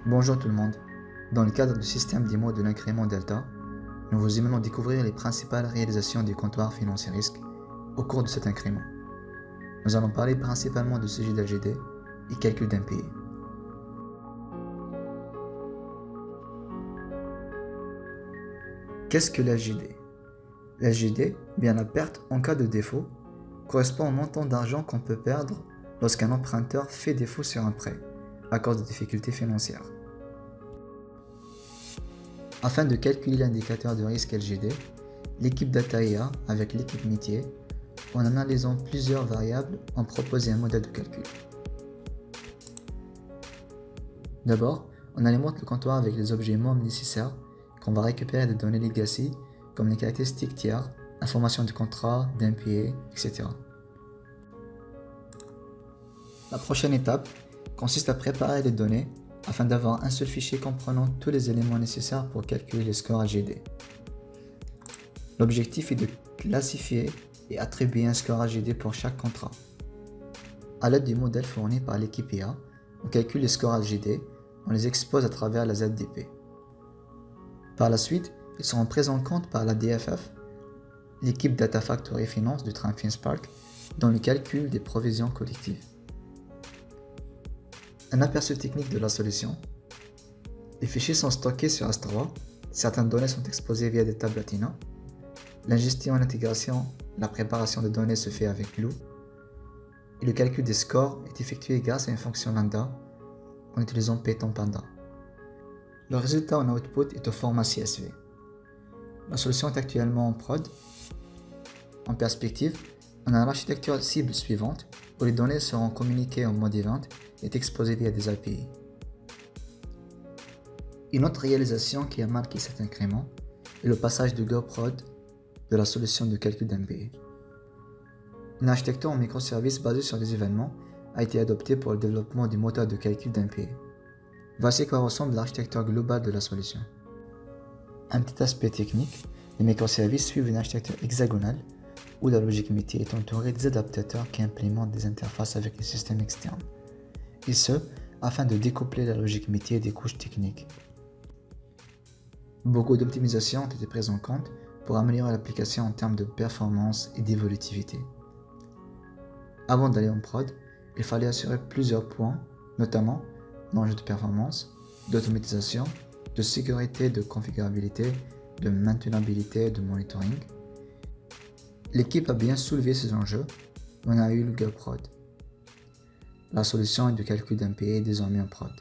Bonjour tout le monde. Dans le cadre du système d'IMO de l'incrément delta, nous vous aimerons découvrir les principales réalisations du comptoir financier risque au cours de cet incrément. Nous allons parler principalement de sujet d'LGD et calcul d'impayés. Qu'est-ce que l'LGD? L'LGD, bien la perte en cas de défaut, correspond au montant d'argent qu'on peut perdre lorsqu'un emprunteur fait défaut sur un prêt à cause de difficultés financières. Afin de calculer l'indicateur de risque LGD, l'équipe Data IA avec l'équipe métier, en analysant plusieurs variables, ont proposé un modèle de calcul. D'abord, on alimente le comptoir avec les objets membres nécessaires qu'on va récupérer des données legacy comme les caractéristiques tiers, informations de contrat, d'impayés, etc. La prochaine étape consiste à préparer les données afin d'avoir un seul fichier comprenant tous les éléments nécessaires pour calculer les scores LGD. L'objectif est de classifier et attribuer un score LGD pour chaque contrat. À l'aide du modèle fourni par l'équipe IA, on calcule les scores LGD, on les expose à travers la ZDP. Par la suite, ils seront pris en compte par la DFF, l'équipe Data Factory Finance du train FinSpark, dans le calcul des provisions collectives. Un aperçu technique de la solution. Les fichiers sont stockés sur S3, certaines données sont exposées via des tables Athena. L'ingestion et l'intégration, la préparation de données se fait avec Glue. Et le calcul des scores est effectué grâce à une fonction lambda en utilisant Python Panda. Le résultat en output est au format CSV. La solution est actuellement en prod. En perspective, on a l'architecture cible suivante où les données seront communiquées en mode event et exposées via des API. Une autre réalisation qui a marqué cet incrément est le passage de GoProd de la solution de calcul d'impayés. Une architecture en microservices basée sur des événements a été adoptée pour le développement du moteur de calcul d'impayés. Voici à quoi ressemble l'architecture globale de la solution. Un petit aspect technique, les microservices suivent une architecture hexagonale où la logique métier est entourée des adaptateurs qui implémentent des interfaces avec les systèmes externes, et ce, afin de découpler la logique métier des couches techniques. Beaucoup d'optimisations ont été prises en compte pour améliorer l'application en termes de performance et d'évolutivité. Avant d'aller en prod, il fallait assurer plusieurs points, notamment l'enjeu de performance, d'automatisation, de sécurité, de configurabilité, de maintenabilité, de monitoring. L'équipe a bien soulevé ces enjeux et on a eu le GoProd. La solution est de calcul d'impayés désormais en prod.